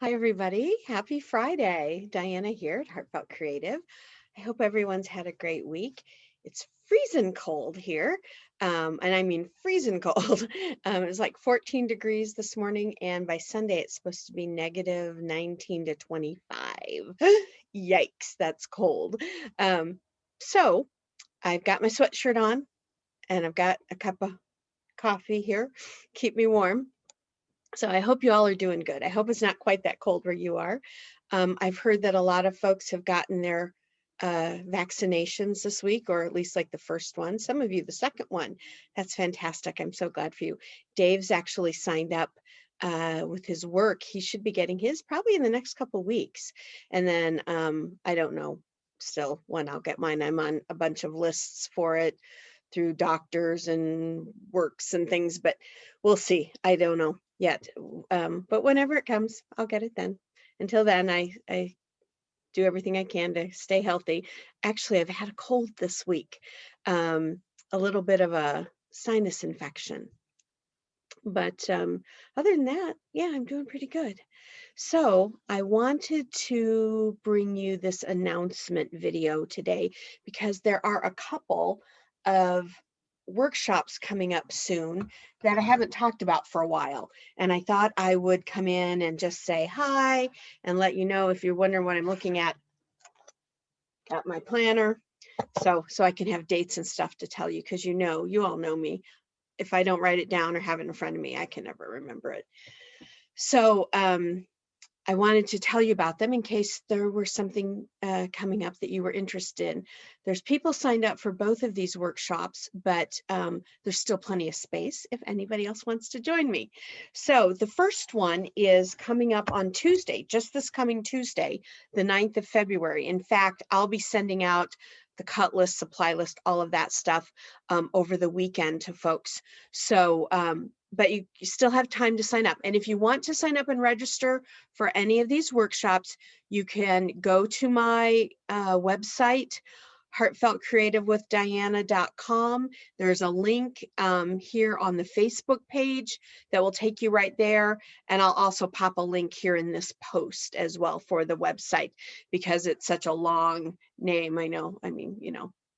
Hi, everybody. Happy Friday. Diana here at Heartfelt Creative. I hope everyone's had a great week. It's freezing cold here, and I mean freezing cold. It was like 14 degrees this morning, and by Sunday, it's supposed to be negative 19 to 25. Yikes, that's cold. So I've got my sweatshirt on, and I've got a cup of coffee here, keep me warm. So I hope you all are doing good. I hope it's not quite that cold where you are. I've heard that a lot of folks have gotten their vaccinations this week, or at least like the first one. Some of you, the second one. That's fantastic. I'm so glad for you. Dave's actually signed up with his work. He should be getting his probably in the next couple weeks. And then I don't know still when I'll get mine. I'm on a bunch of lists for it through doctors and works and things, but we'll see. I don't know yet. But whenever it comes, I'll get it then. Until then, I do everything I can to stay healthy. Actually, I've had a cold this week, a little bit of a sinus infection. But other than that, yeah, I'm doing pretty good. So I wanted to bring you this announcement video today because there are a couple of workshops coming up soon that I haven't talked about for a while. And I thought I would come in and just say hi and let you know. If you're wondering what I'm looking at, got my planner. So I can have dates and stuff to tell you, because you all know me. If I don't write it down or have it in front of me, I can never remember it. So I wanted to tell you about them in case there were something coming up that you were interested in. There's people signed up for both of these workshops, but there's still plenty of space if anybody else wants to join me. So the first one is coming up on Tuesday, just this coming Tuesday, the 9th of February. In fact, I'll be sending out the cut list, supply list, all of that stuff over the weekend to folks. So but you still have time to sign up. And if you want to sign up and register for any of these workshops, you can go to my website, heartfeltcreativewithdiana.com. There's a link here on the Facebook page that will take you right there. And I'll also pop a link here in this post as well for the website, because it's such a long name. I know, I mean,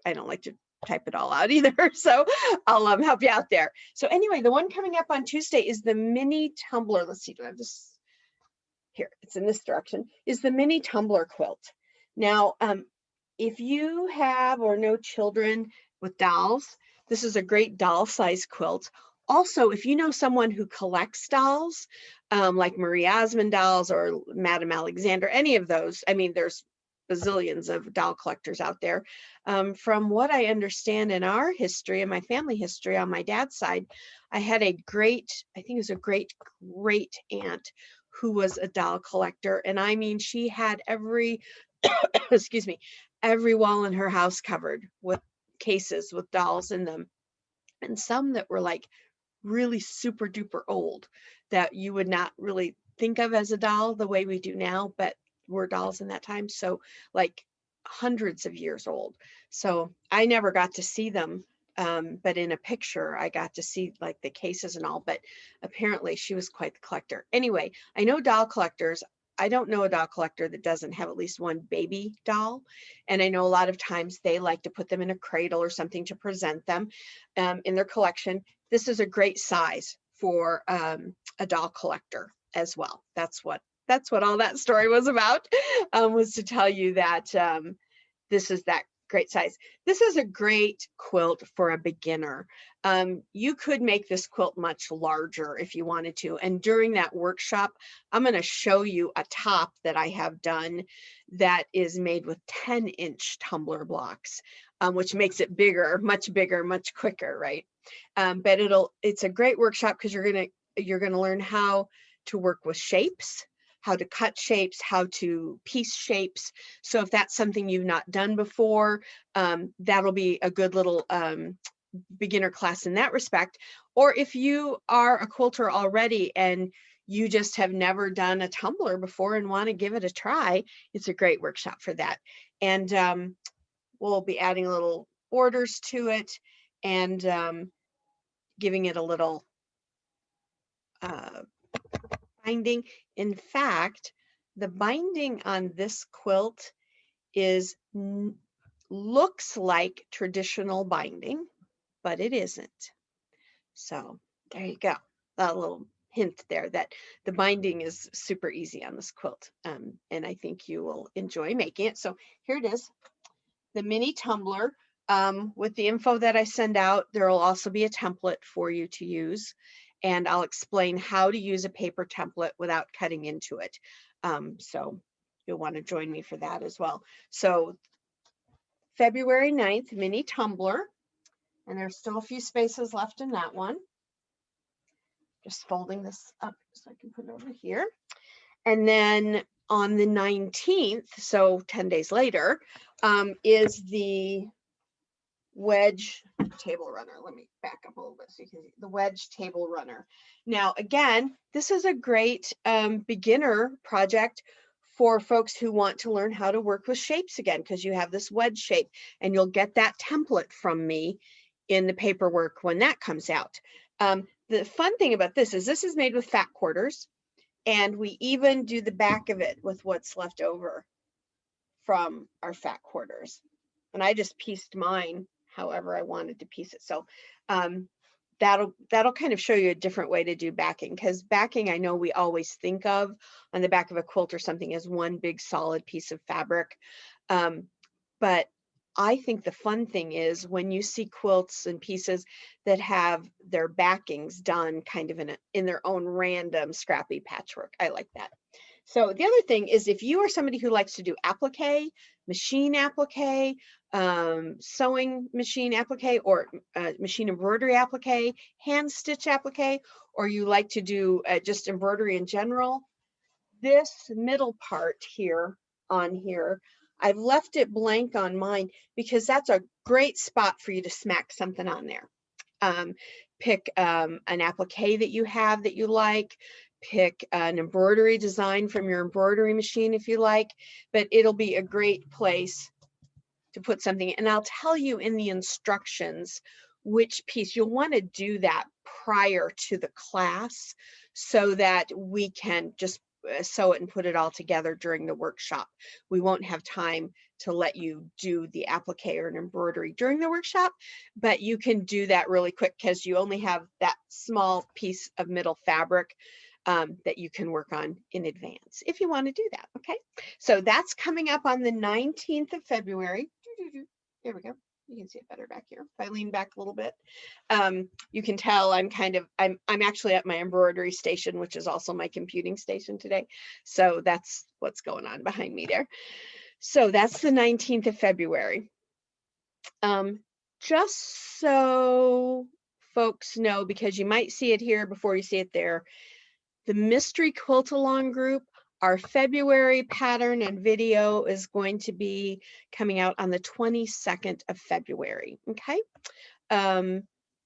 I don't like to type it all out either. So I'll help you out there. So anyway, the one coming up on Tuesday is the mini tumbler. Let's see, do I have this? Here, it's in this direction, is the mini tumbler quilt. Now, if you have or know children with dolls, this is a great doll size quilt. Also, if you know someone who collects dolls, like Marie Osmond dolls or Madame Alexander, any of those, I mean, there's bazillions of doll collectors out there. From what I understand in our history and my family history on my dad's side, I had I think it was a great aunt who was a doll collector. And I mean, she had every, excuse me, every wall in her house covered with cases with dolls in them. And some that were like really super duper old that you would not really think of as a doll the way we do now, but were dolls in that time. So like hundreds of years old. So I never got to see them. But in a picture, I got to see like the cases and all, but apparently she was quite the collector. Anyway, I know doll collectors. I don't know a doll collector that doesn't have at least one baby doll. And I know a lot of times they like to put them in a cradle or something to present them in their collection. This is a great size for a doll collector as well. That's what all that story was about, was to tell you that this is that great size. This is a great quilt for a beginner. You could make this quilt much larger if you wanted to. And during that workshop, I'm going to show you a top that I have done that is made with 10-inch tumbler blocks, which makes it bigger, much quicker, right? But it's a great workshop because you're going to learn how to work with shapes, how to cut shapes, how to piece shapes. So if that's something you've not done before, that'll be a good little beginner class in that respect. Or if you are a quilter already and you just have never done a tumbler before and want to give it a try, it's a great workshop for that. And we'll be adding little borders to it and giving it a little binding. In fact, the binding on this quilt is looks like traditional binding, but it isn't. So there you go. A little hint there that the binding is super easy on this quilt. And I think you will enjoy making it. So here it is, the mini tumbler. With the info that I send out, there will also be a template for you to use. And I'll explain how to use a paper template without cutting into it. So you'll want to join me for that as well. So February 9th, mini tumbler. And there's still a few spaces left in that one. Just folding this up so I can put it over here. And then on the 19th, so 10 days later, is the wedge table runner. Let me back up a little bit so you can see the wedge table runner. Now, again, this is a great beginner project for folks who want to learn how to work with shapes again, because you have this wedge shape and you'll get that template from me in the paperwork when that comes out. The fun thing about this is made with fat quarters, and we even do the back of it with what's left over from our fat quarters. And I just pieced mine however I wanted to piece it. So that'll kind of show you a different way to do backing, because backing, I know we always think of on the back of a quilt or something as one big solid piece of fabric. But I think the fun thing is when you see quilts and pieces that have their backings done kind of in their own random scrappy patchwork. I like that. So the other thing is, if you are somebody who likes to do applique, machine applique, sewing machine applique, or machine embroidery applique, hand stitch applique, or you like to do just embroidery in general, this middle part here on here, I've left it blank on mine because that's a great spot for you to smack something on there. Pick an applique that you have that you like, pick an embroidery design from your embroidery machine if you like, but it'll be a great place to put something. And I'll tell you in the instructions which piece. You'll want to do that prior to the class so that we can just sew it and put it all together during the workshop. We won't have time to let you do the applique or an embroidery during the workshop, but you can do that really quick because you only have that small piece of middle fabric that you can work on in advance if you want to do that. Okay, so that's coming up on the 19th of February. There we go. You can see it better back here. If I lean back a little bit, you can tell I'm actually at my embroidery station, which is also my computing station today. So that's what's going on behind me there. So that's the 19th of February. Just so folks know, because you might see it here before you see it there, the Mystery Quilt Along Group, our February pattern and video is going to be coming out on the 22nd of February, okay? The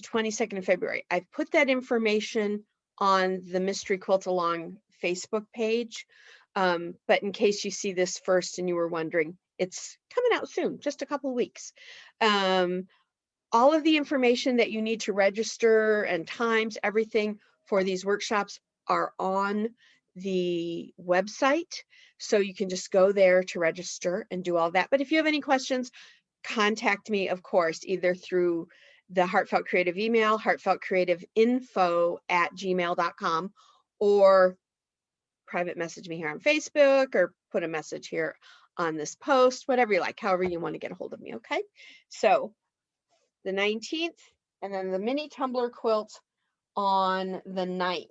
22nd of February. I've put that information on the Mystery Quilt Along Facebook page, but in case you see this first and you were wondering, it's coming out soon, just a couple of weeks. All of the information that you need to register and times, everything for these workshops are on the website. So you can just go there to register and do all that. But if you have any questions, contact me, of course, either through the Heartfelt Creative email, heartfeltcreativeinfo@gmail.com, or private message me here on Facebook, or put a message here on this post, whatever you like, however you want to get a hold of me, okay? So the 19th, and then the mini tumbler quilt on the 9th.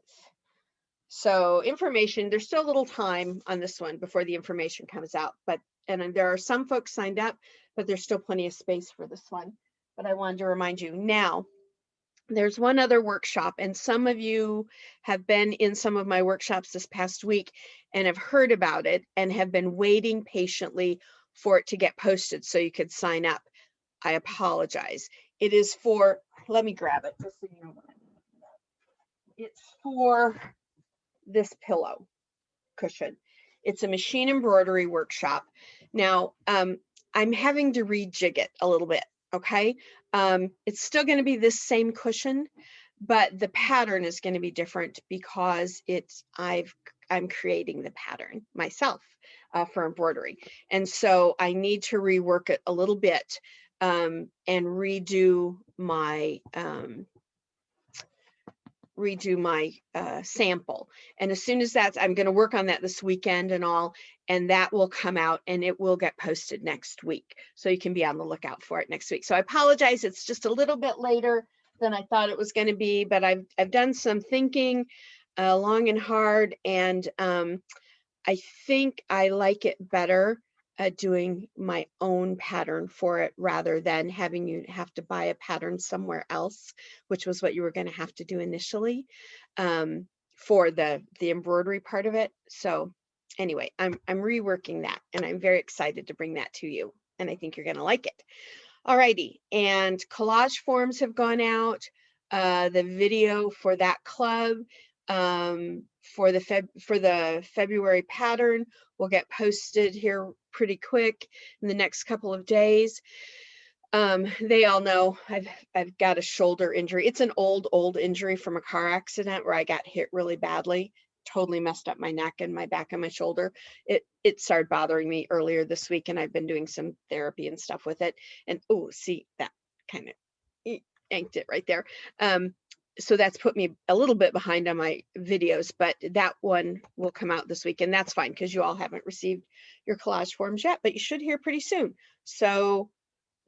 So information, there's still a little time on this one before the information comes out, and there are some folks signed up, but there's still plenty of space for this one. But I wanted to remind you now, there's one other workshop, and some of you have been in some of my workshops this past week and have heard about it and have been waiting patiently for it to get posted so you could sign up. I apologize. It is for, let me grab it just so you know what I mean. It's for this pillow cushion. It's a machine embroidery workshop. Now, I'm having to rejig it a little bit, okay? It's still going to be this same cushion, but the pattern is going to be different because I'm creating the pattern myself for embroidery. And so I need to rework it a little bit and redo my sample. And as soon as I'm going to work on that this weekend and all, and that will come out and it will get posted next week. So you can be on the lookout for it next week. So I apologize. It's just a little bit later than I thought it was going to be, but I've done some thinking long and hard. And I think I like it better doing my own pattern for it rather than having you have to buy a pattern somewhere else, which was what you were going to have to do initially for the embroidery part of it. So anyway, I'm reworking that and I'm very excited to bring that to you. And I think you're going to like it. Alrighty, and collage forms have gone out. The video for that club for the February pattern will get posted here pretty quick in the next couple of days. They all know I've got a shoulder injury. It's an old injury from a car accident where I got hit really badly. Totally messed up my neck and my back and my shoulder. It started bothering me earlier this week, and I've been doing some therapy and stuff with it. And oh, see, that kind of yanked it right there. So that's put me a little bit behind on my videos, but that one will come out this week, and that's fine because you all haven't received your collage forms yet, but you should hear pretty soon. So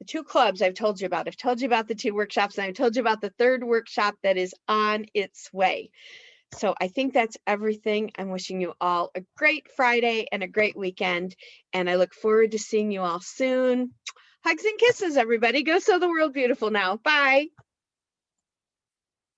the 2 clubs I've told you about. I've told you about the 2 workshops, and I've told you about the 3rd workshop that is on its way. So I think that's everything. I'm wishing you all a great Friday and a great weekend, and I look forward to seeing you all soon. Hugs and kisses, everybody. Go sew the world beautiful now. Bye.